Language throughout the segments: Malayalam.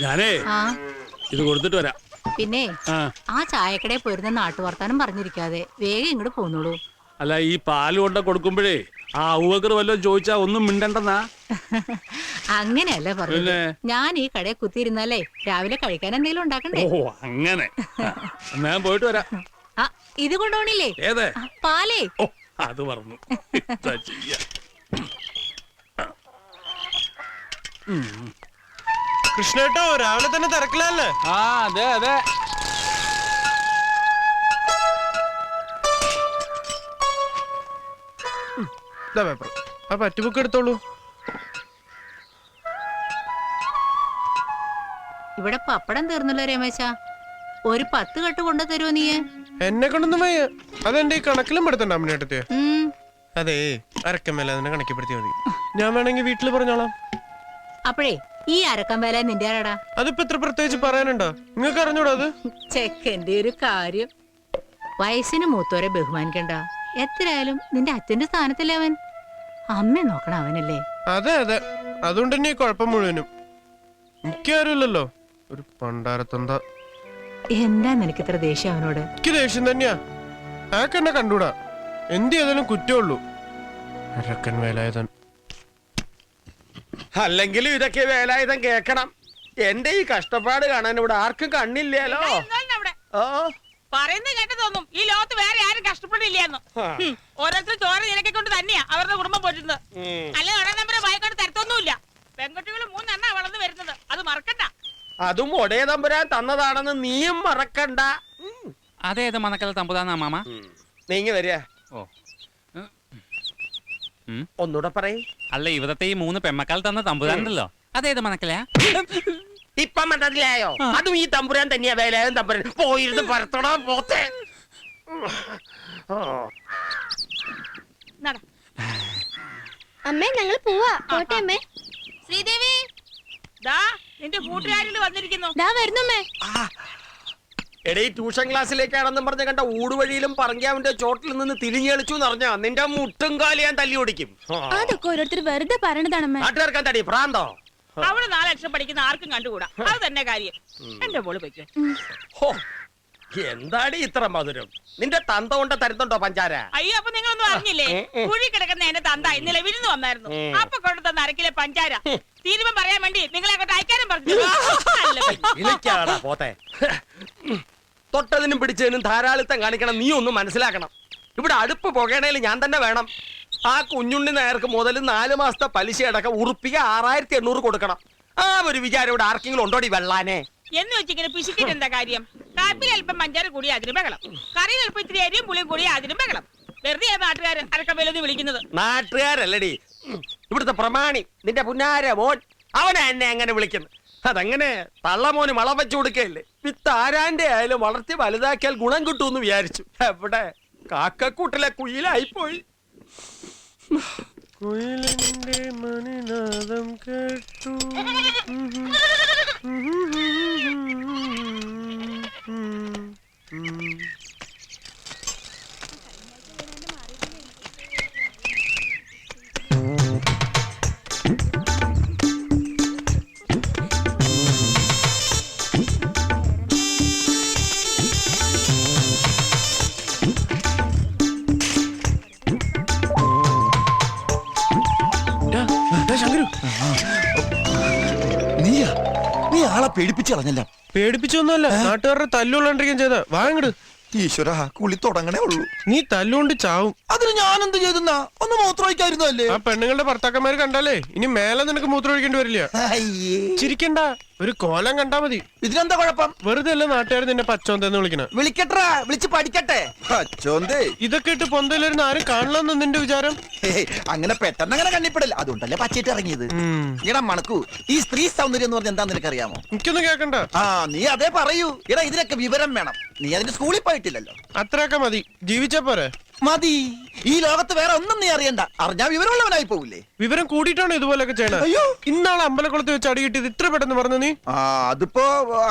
ഞാനേ ഇത് കൊടുത്തിട്ട് വരാം. പിന്നെ ആ ചായക്കടയിൽ പോയിരുന്ന നാട്ടുവർത്താനം പറഞ്ഞിരിക്കാതെ വേഗം ഇങ്ങോട്ട് പോന്നോളൂ. അല്ല, ഈ പാല് കൊണ്ട കൊടുക്കുമ്പോഴേ ആ ഔവകർ വല്ലതും ചോദിച്ചാ ഒന്നും മിണ്ടണ്ടെന്നാ? അങ്ങനെയല്ല പറഞ്ഞത്. ഞാൻ ഈ കടയിൽ കുത്തിയിരുന്നാലേ രാവിലെ കഴിക്കാൻ എന്തെങ്കിലും ഉണ്ടാക്കണ്ടേ? ഓ അങ്ങനെ. ഞാൻ പോയിട്ട് വരാം. ഇത് കൊണ്ടുപോണില്ലേ? ഏത് പാലേ? ഓ അത് പറഞ്ഞു. കൃഷ്ണേട്ടോ, രാവിലെ തന്നെ തിരക്കില്ലല്ലേ? അതെ അതെ. പേപ്പർ ആ പറ്റുബുക്ക് എടുത്തോളൂ. ഇവിടെ പപ്പടം തീർന്നല്ലോ രമേശ. ഒരു 10 കെട്ട് കൊണ്ടു തരുമോ നീ? എന്നെ കൊണ്ടൊന്നും വയ്യ. അതെന്റെ ഈ കണക്കിലും പെടുത്തണ്ട അമ്മേട്ടത്തെ. അതെ, അരക്കമേല അതിനെ കണക്കിപ്പെടുത്തിയാ മതി. ഞാൻ വേണമെങ്കിൽ വീട്ടില് പറഞ്ഞോളാം. അപ്പോഴേ ഈ അരക്കം വേല നിന്റെ ആരാടാ? അതിപ്പോ ഇത്ര പ്രത്യേകിച്ച് പറയാനുണ്ടോ? നിങ്ങൾക്ക് അറിഞ്ഞൂടാ അത്? ചെക്കന്റെ ഒരു കാര്യം. വയസ്സിന് മൂത്തോരെ ബഹുമാനിക്കണ്ട. എത്രയായാലും നിന്റെ അച്ഛന്റെ സ്ഥാനത്തല്ലേ അവൻ. അമ്മ നോക്കണ അവനല്ലേ? അതെ അതെ, അതുകൊണ്ട് തന്നെ ഈ കുഴപ്പം മുഴുവനും. എനിക്കാരുമില്ലല്ലോ, ഒരു പണ്ടാരത്തെന്താ. എന്താ നിനക്ക് ഇത്ര ദേഷ്യം അവനോട്? എനിക്ക് ദേഷ്യം തന്നെയാ. ആക്ക് എന്നെ കണ്ടൂടാ. എന്ത് ചെയ്താലും കുറ്റമുള്ളൂ. അരക്കൻ വേലായുധൻ. അല്ലെങ്കിലും ഇതൊക്കെ വേലായുധം കേക്കണം. എന്റെ ഈ കഷ്ടപ്പാട് കാണാൻ ഇവിടെ ആർക്കും കണ്ണില്ലല്ലോ. പറയുന്നത് കേട്ട് തോന്നും ഈ ലോകത്ത് വേറെ ആരും കഷ്ടപ്പെടില്ലെന്ന്. ഓരോരുത്തർ ചോര നിനക്കെ കൊണ്ട് തന്നെയാ അവരുടെ കുടുംബം പോറ്റുന്നത്. അല്ല ഒടേ നമ്പരെ ഭയക്കൊണ്ട് തരത്തൊന്നുമില്ല. പെൺകുട്ടികൾ 3 എണ്ണ വളർന്നു വരുന്നത്, അത് മറക്കണ്ട. അതും ഒടേ തമ്പുരാൻ തന്നതാണെന്ന് നീയും മറക്കണ്ട. അതേത് മനക്കൽ തമ്പുരാനാ മാമ? നീങ്ങി വരിക. ഓ, ഒന്നൂടെ പറയ്. അല്ല, ഇവിടത്തെ ഈ 3 പെമ്മക്കാൽ തന്ന തമ്പുരാനുണ്ടല്ലോ, അതേത് മനക്കലാ? ഇപ്പം മനസ്സിലായോ? അതും ഈ തമ്പുരാൻ തന്നെയാ വേലായുധൻ തമ്പുരാൻ. പോയിരുന്ന് പരത്തണോ പോത്തെ. അമ്മേ, ഞങ്ങൾ പോവാ. പോട്ടെ അമ്മേ. ശ്രീദേവി, ദാ നിന്റെ കൂട്ടുകാരിൽ വന്നിരിക്കുന്നു. ദാ വരുന്നമ്മേ. എടേ, ട്യൂഷൻ ക്ലാസ്സിലേക്കാണെന്നും പറഞ്ഞ കണ്ട ഊടുവഴിയിലും പറങ്കാവിന്റെ ചോട്ടിൽ നിന്ന് തിരിഞ്ഞു കളിച്ചു എന്നറിഞ്ഞാ നിന്റെ മുട്ടും കാലി ഞാൻ തല്ലി ഓടിക്കും. അതൊക്കെ ഓരോരുത്തർ വെറുതെ പറയണതാണമ്മേ. നാട്ടുകാർക്കാൻ തടി പ്രാന്തോ? അവള് 4 അക്ഷരം പഠിക്കുന്ന ആർക്കും കണ്ടുകൂടാ. അത് തന്നെ കാര്യം. എന്റെ മോള് പൊയ്ക്കോ. എന്താടി ഇത്ര മധുരം? നിന്റെ തന്ത കൊണ്ട് തരുന്നുണ്ടോ പഞ്ചാര? അയ്യോ, അപ്പൊ നിങ്ങളൊന്നും അറിഞ്ഞില്ലേ? കുഴി കിടക്കുന്ന എന്റെ തന്ത ഇന്നലെ വിരുന്ന് വന്നായിരുന്നു. അപ്പൊ കൊണ്ട് തന്ന അരക്കിലെ പഞ്ചാര തീരുമാനം പറയാൻ വേണ്ടി നിങ്ങളെ അങ്ങോട്ട് അയക്കാനും പറഞ്ഞു. പോത്തെ. തൊട്ടതിനും പിടിച്ചതിനും ധാരാളിത്തം കാണിക്കണം. നീ ഒന്നും മനസ്സിലാക്കണം. ഇവിടെ അടുപ്പ് പുകയണേൽ ഞാൻ തന്നെ വേണം. ആ കുഞ്ഞുണ്ണി നേർക്ക് മുതൽ 4 മാസത്തെ പലിശ അടക്കം ഉറുപ്പിക 6800 കൊടുക്കണം. ആ ഒരു വിചാരം ഇവിടെ ആർക്കെങ്കിലും ഉണ്ടോടി വെള്ളാനെ? എന്ന് വെച്ചിങ്ങനെ പിശിക്കിട്ട് എന്താ കാര്യം? കാപ്പിൽ അല്പം പഞ്ചാര കൂടി അതിന് ബഹളം, കറിയിൽ അല്പം ഇത്തിരി അരിയും പുളിയും കൂടി അതിനും ബഹളം. വെറുതെ നാട്ടുകാരൻ അരക്കവേലെന്ന് വിളിക്കുന്നത്. നാട്ടുകാരല്ലടി, ഇവിടുത്തെ പ്രമാണി നിന്റെ പുന്നാര മോൻ. അവനെ എന്നെ അങ്ങനെ വിളിക്കുന്നു. അതങ്ങനെ തള്ളമോന് മളം വെച്ചു കൊടുക്കല്ലേ. വിത്ത് ആരാന്റെ ആയാലും വളർത്തി വലുതാക്കിയാൽ ഗുണം കിട്ടുമെന്ന് വിചാരിച്ചു. എവിടെ കാക്കക്കൂട്ടിലെ കുയിലായിപ്പോയി. കുയിലിന്റെ മണിനാദം കേട്ടു. നീ ആളെ പേടിപ്പിച്ചു കളഞ്ഞല്ല. പേടിപ്പിച്ചൊന്നുമല്ല, നാട്ടുകാരുടെ തല്ലുകൊണ്ടിരിക്കുകയും ചെയ്ത. വാങ്ങട്. ഈശ്വര, കുളി തുടങ്ങണേ ഉള്ളൂ. നീ തല്ലുകൊണ്ട് ചാവും. അതിന് ഞാനെന്ത് ചെയ്തെന്നാ? ഒന്ന് മൂത്രമൊഴിക്കായിരുന്നു അല്ലേ? ആ പെണ്ണുങ്ങളുടെ ഭർത്താക്കന്മാര് കണ്ടാലേ ഇനി മേലെ നിനക്ക് മൂത്രമൊഴിക്കേണ്ടി വരില്ല. ചിരിക്കണ്ട, ഒരു കോലം കണ്ടാ മതി. ഇതിനെന്താ കുഴപ്പം? വെറുതെ അല്ല നാട്ടുകാർ നിന്നെ പച്ചോന്തെന്ന് വിളിക്കണ. വിളിക്കട്ടാ, വിളിച്ച് പഠിക്കട്ടെ. പച്ചോന്തേ ഇതൊക്കെ ഇട്ട് പൊന്തയിലിരുന്ന് ആരും കാണണമെന്ന് നിന്റെ വിചാരം? അങ്ങനെ പെട്ടെന്ന് അങ്ങനെ കണ്ണിപ്പെടില്ല. അതുകൊണ്ടല്ലേ പച്ചയിട്ട് ഇറങ്ങിയത്. ഇടാ മണക്കൂ, ഈ സ്ത്രീ സൗന്ദര്യം എന്ന് പറഞ്ഞാൽ എന്താ നിനക്കറിയാമോ? എനിക്കൊന്നും കേക്കണ്ട. നീ അതേ പറയൂ. ഇടാ, ഇതിനൊക്കെ വിവരം വേണം. നീ അതിന്റെ സ്കൂളിൽ പോയിട്ടില്ലല്ലോ. അത്രയൊക്കെ മതി, ജീവിച്ചാ പോരെ. മതി. ഈ ലോകത്ത് വേറെ ഒന്നും നീ അറിയണ്ട. അറിഞ്ഞാ വിവരമുള്ളവനായി പോവില്ലേ? വിവരം കൂടിയിട്ടാണ് ഇതുപോലൊക്കെ ചെയ്യണത്. അയ്യോ, ഇന്നാളെ അമ്പലക്കുളത്ത് വെച്ച് അടി കിട്ടിയത് ഇത്ര പെട്ടെന്ന് പറഞ്ഞു നീ? അതിപ്പോ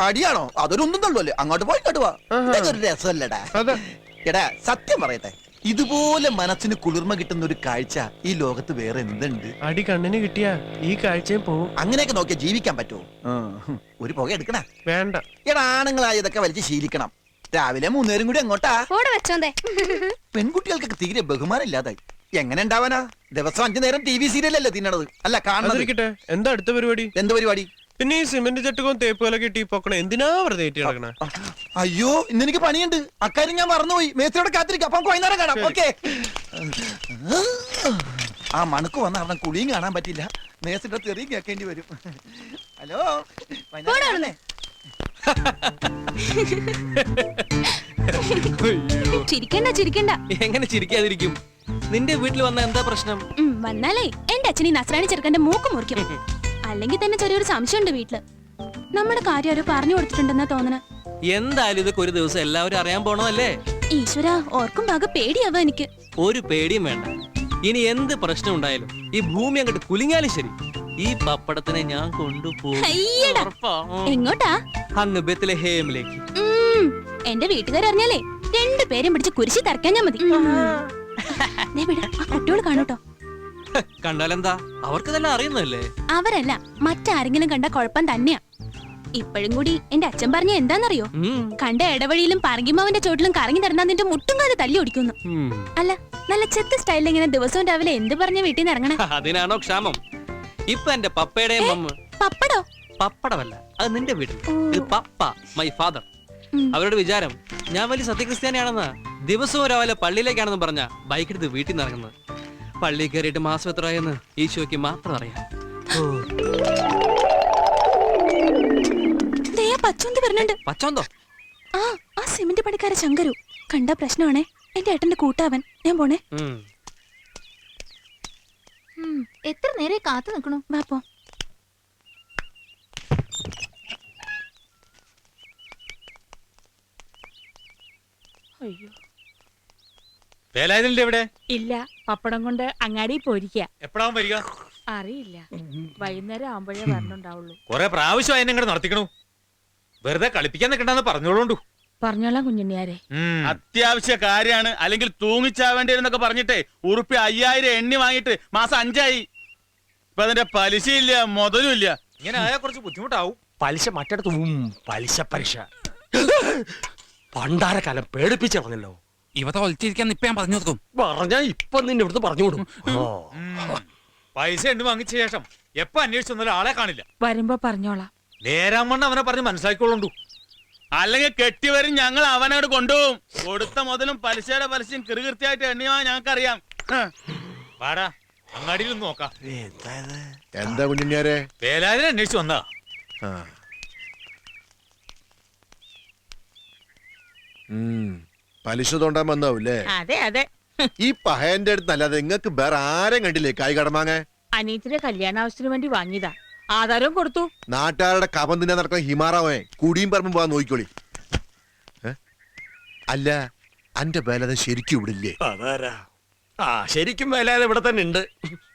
അടിയാണോ? അതൊരു ഒന്നും തള്ളുവല്ലേ. അങ്ങോട്ട് പോയി കേട്ടുവാ. ഇതൊക്കെ ഒരു രസമല്ലടാ. അതെ. എടാ, സത്യം പറയട്ടെ, ഇതുപോലെ മനസ്സിന് കുളിർമ കിട്ടുന്ന ഒരു കാഴ്ച ഈ ലോകത്ത് വേറെ എന്തുണ്ട്? അടി കണ്ണിന് കിട്ടിയാ ഈ കാഴ്ചയും പോവും. അങ്ങനെയൊക്കെ നോക്കിയാ ജീവിക്കാൻ പറ്റുമോ? ഒരു പുക എടുക്കണ വേണ്ട. എടാ, ആണുങ്ങളായതൊക്കെ വലിച്ച് ശീലിക്കണം. രാവിലെ 3 നേരം കൂടി അങ്ങോട്ടാ. വെച്ചോന്തേ. പെൺകുട്ടികൾക്കൊക്കെ തീരെ ബഹുമാനം ഇല്ലാതായി. എങ്ങനെ ഉണ്ടാവാനാ? ദിവസം 5 നേരം TV സീരിയലല്ലേ തിന്നണത്? അല്ല കാണുന്നത്. അതിരിക്കട്ടെ, എന്താ അടുത്ത പരിപാടി? എന്ത് പരിപാടി? പിന്നെ ഈ സിമന്റ് ചട്ടുകവും തേപ്പുകളൊക്കെ ഇട്ടി പൊക്കണ എന്തിനാ വെറുതെ ഏറ്റി നടക്കണ? അയ്യോ, ഇന്ന് എനിക്ക് പണിയുണ്ട്. അക്കാര്യം ഞാൻ മറന്നുപോയി. മേസ്ത്രിയോട് കാത്തിരിക്കാം. അപ്പൊ നമുക്ക് വൈകുന്നേരം കാണാം. ഓക്കെ. ആ മണക്ക് വന്ന അവൻ കുളിയും കാണാൻ പറ്റില്ല. മേസ്ത്രിയുടെ തെറിയും കേൾക്കേണ്ടി വരും. ഹലോ, വൈകുന്നേരം കാണാല്ലേ? ചിരിക്കണ്ട. എങ്ങനെ ചിരിക്കാതിരിക്കും? നിന്റെ വീട്ടിൽ വന്ന എന്താ പ്രശ്നം? വന്നാലേ എന്റെ അച്ഛൻ ഈ നസ്രാണി ചെറുക്കന്റെ മൂക്ക് മുറിക്കും. അല്ലെങ്കിൽ തന്നെ ചെറിയൊരു സംശയമുണ്ട് വീട്ടില്. നമ്മുടെ കാര്യം ആരോ പറഞ്ഞു കൊടുത്തിട്ടുണ്ടെന്നാ തോന്നണ. എന്തായാലും ഇതൊക്കെ ഒരു ദിവസം എല്ലാവരും അറിയാൻ പോണതല്ലേ? ഈശ്വര, ഓർക്കും ഭാഗം പേടിയാവാ എനിക്ക്. ഒരു പേടിയും വേണ്ട. ഇനി എന്ത് പ്രശ്നം ഉണ്ടായാലും ഈ ഭൂമി അങ്ങോട്ട് കുലുങ്ങിയാലും ശരി, ഈ പപ്പടത്തിനെ ഞാൻ കൊണ്ടുപോകും. അയ്യടാ. എങ്ങോട്ടാ? അങ്ങ് ബെത്ലഹേമിലേക്ക്. എന്റെ വീട്ടുകാരറിഞ്ഞാലേ 2 പേരും പിടിച്ച് കുരിശി തറക്കാൻ ഞാൻ മതി. ആ കുട്ടിയോട് കാണൂട്ടോ. കണ്ടാലെന്താ? അവർക്ക് തന്നെ അറിയുന്നതല്ലേ? അവരല്ല, മറ്റാരെങ്കിലും കണ്ട കുഴപ്പം തന്നെയാ. ഇപ്പോഴും കൂടി എന്റെ അച്ഛൻ പറഞ്ഞ എന്താന്നറിയോ? കണ്ട ഇടവഴിയിലും പറങ്കിമാവന്റെ ചോട്ടിലും കറങ്ങി നടന്നാ നിന്റെ മുട്ടും കാല് തല്ലി ഓടിക്കുന്നു. അല്ല, നല്ല ചെത്ത് സ്റ്റൈലിൽ ഇങ്ങനെ ദിവസവും രാവിലെ എന്ത് പറഞ്ഞ വീട്ടിൽ നിന്ന് ഇറങ്ങണേ? അതിനാണോ ക്ഷാമം? ഇപ്പൊ എന്റെ പപ്പയുടെയും മമ്മ. പപ്പടോ? പപ്പടമല്ല, അത് നിന്റെ വീട്ടിൽ. ഇത് പപ്പ, മൈ ഫാദർ. അവരുടെ വിചാരം ഞാൻ വലിയ സത്യക്രിസ്ത്യാനിയാണെന്നാ. ദിവസവും രാവിലെ പള്ളിയിലേക്കാണെന്ന് പറഞ്ഞ ബൈക്കെടുത്ത് വീട്ടിൽ നിന്ന് ഇറങ്ങുന്നത്. പള്ളി കയറിയിട്ട് മാസം എത്രയെന്ന് ഈശോയ്ക്ക് മാത്രം അറിയാം. പച്ചോന്തോ? ആ സിമന്റ് പണിക്കാരെ ശങ്കരു കണ്ട പ്രശ്നമാണേ. എന്റെ ഏട്ടന്റെ കൂട്ടാവൻ. ഞാൻ പോണേ. എത്ര നേരെ കാത്തു നിൽക്കണു? വാപ്പോ. അയ്യോ, വേലായുധന്റെ എവിടെ? ഇല്ല, പപ്പടം കൊണ്ട് അങ്ങാടി പോയിരിക്കുക. എപ്പോഴാവും വരിക? അറിയില്ല, വൈകുന്നേരം ആവുമ്പോഴേ വരണുണ്ടാവുള്ളൂ. കൊറേ പ്രാവശ്യം അതിനെ ഇങ്ങോട്ട് നടത്തിക്കണു. വെറുതെ കളിപ്പിക്കാൻ നിൽക്കണ്ടെന്ന് പറഞ്ഞോളൂ. പറഞ്ഞോളാം കുഞ്ഞുണ്ണിയാരെ. അത്യാവശ്യ കാര്യമാണ്, അല്ലെങ്കിൽ തൂങ്ങിച്ചാവേണ്ടി എന്നൊക്കെ പറഞ്ഞിട്ടേ ₹5000 എണ്ണി വാങ്ങിയിട്ട് മാസം 5 ആയി. ഇപ്പൊ അതിന്റെ പലിശയില്ല, മുതലും ഇല്ല. ഇങ്ങനെ ആയാൽ കുറച്ച് ബുദ്ധിമുട്ടാവും. പലിശ മറ്റടുത്ത് പലിശ പലിശ. പണ്ടാരക്കാലം പേടിപ്പിച്ച പറഞ്ഞല്ലോ. ഇവ തൊളിച്ചിരിക്കാൻ ഇപ്പൊ ഞാൻ പറഞ്ഞു കൊടുക്കും. പറഞ്ഞാ ഇപ്പൊ നിന്റെ അടുത്ത് പറഞ്ഞു കൊടുക്കും. പൈസ എണ്ണി വാങ്ങിച്ച ശേഷം എപ്പോ അന്വേഷിച്ചൊന്നും ആളെ കാണില്ല. വരുമ്പോ പറഞ്ഞോളാം. നേരാമണ്ണം അവനെ പറഞ്ഞ് മനസ്സിലാക്കിക്കൊള്ളു. അല്ലെങ്കിൽ കെട്ടിവരും ഞങ്ങൾ അവനോട് കൊണ്ടുപോകും. കൊടുത്ത മുതലും പലിശയുടെ പലിശയും കൃത്യമായിട്ട് എണ്ണിയാ ഞങ്ങൾക്കറിയാം. വാടാ, അങ്ങാടിയിൽ നോക്കാം. എന്താ കുഞ്ഞിഞ്ഞാരെ? വേലാതിനെ അന്വേഷിച്ചു വന്നാ. പലിശ തോണ്ടാൻ വന്നാവൂല്ലേ? അതെ അതെ. ഈ പഹയന്റെ അടുത്ത് അല്ലാതെ നിങ്ങൾക്ക് വേറെ ആരും കണ്ടില്ലേ കായ് കടമാങ്ങ? അനീറ്റിന്റെ കല്യാണാവശ്യത്തിന് വേണ്ടി വാങ്ങിയതാ. ആധാരവും കൊടുത്തു. നാട്ടുകാരുടെ കപം തിന്നാൻ നടക്കുന്ന ഹിമാറാവേ കുടിയും പറമ്പും പോവാൻ നോക്കിക്കോളി. അല്ല, അന്റെ വേലാതെ ശരിക്കും ഇവിടില്ലേ? അതാരാ? ശരിക്കും വേലാതെ ഇവിടെ തന്നെ ഉണ്ട്.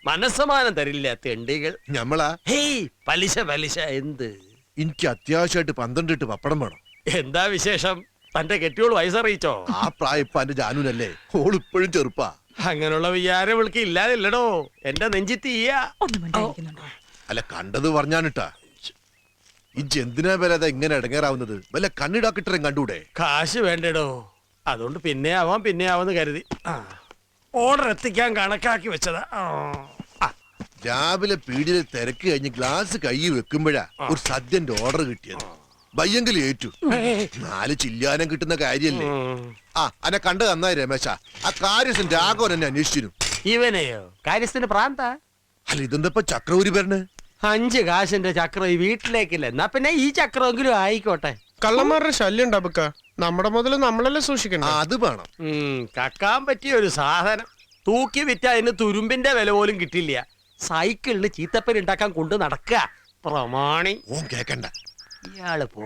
മനസ്സമാനം തരില്ല തെണ്ടികൾ. ഞമ്മളാ? ഹേയ്, പലിശ പലിശ എന്ത്? എനിക്ക് അത്യാവശ്യമായിട്ട് 12 പപ്പടം വേണം. എന്താ വിശേഷം? തന്റെ കെട്ടിയോള് വയസ്സറിയിച്ചോ? ആ പ്രായം ഇപ്പൊ എന്റെ ജാനുനല്ലേ? ഓൾ ഇപ്പോഴും ചെറുപ്പാ. അങ്ങനെയുള്ള വിചാരം വിളിക്ക് ഇല്ലാതില്ലടോ. എന്റെ നെഞ്ചിത്തീയ. അല്ല, കണ്ടത് പറഞ്ഞാനിട്ടാ. ഈ എന്തിനാ വരാതെ ഇങ്ങനെ ഇടങ്ങേറാവുന്നത്? വല്ല കണ്ണിടാക്കിട്ടരം കണ്ടൂടെ? കാശ് വേണ്ടടോ. അതുകൊണ്ട് പിന്നെ ആവാന്ന് കരുതി ഓർഡർ എത്തിക്കാൻ കണക്കാക്കി വെച്ചതാ. രാവിലെ പീടിയിൽ തിരക്ക് കഴിഞ്ഞ് ഗ്ലാസ് കൈ വെക്കുമ്പോഴാ ഒരു സദ്യന്റെ ഓർഡർ കിട്ടിയത്. ഭയങ്കര ഏറ്റു. 4 ചില്ലാനം കിട്ടുന്ന കാര്യല്ലേ? അന്നെ കണ്ടു നന്നായി രമേശ. ആ കാര്യസ്ഥൻ രാഘവൻ എന്നെ അന്വേഷിച്ചിരുന്നു. ഇവനെയോ? കാര്യസ്ഥന് പ്രാന്ത? അല്ല, ഇതെന്തപ്പ ചക്രവൂരി പറഞ്ഞ്? 5 കാശിന്റെ ചക്രം ഈ വീട്ടിലേക്കില്ല. എന്നാ പിന്നെ ഈ ചക്രമെങ്കിലും ആയിക്കോട്ടെ. കള്ളന്മാരുടെ ശല്യം ഉണ്ടാവുക. നമ്മുടെ മുതൽ നമ്മളല്ലേ സൂക്ഷിക്കണം. അത് വേണം. കക്കാൻ പറ്റിയ ഒരു സാധനം. തൂക്കി വിറ്റ അതിന് തുരുമ്പിന്റെ വില പോലും കിട്ടില്ല. സൈക്കിളിന് ചീത്തപ്പേര് ഉണ്ടാക്കാൻ കൊണ്ട് നടക്കുക പ്രമാണി. ഓൻ കേക്കണ്ട. ഇയാള് പോ.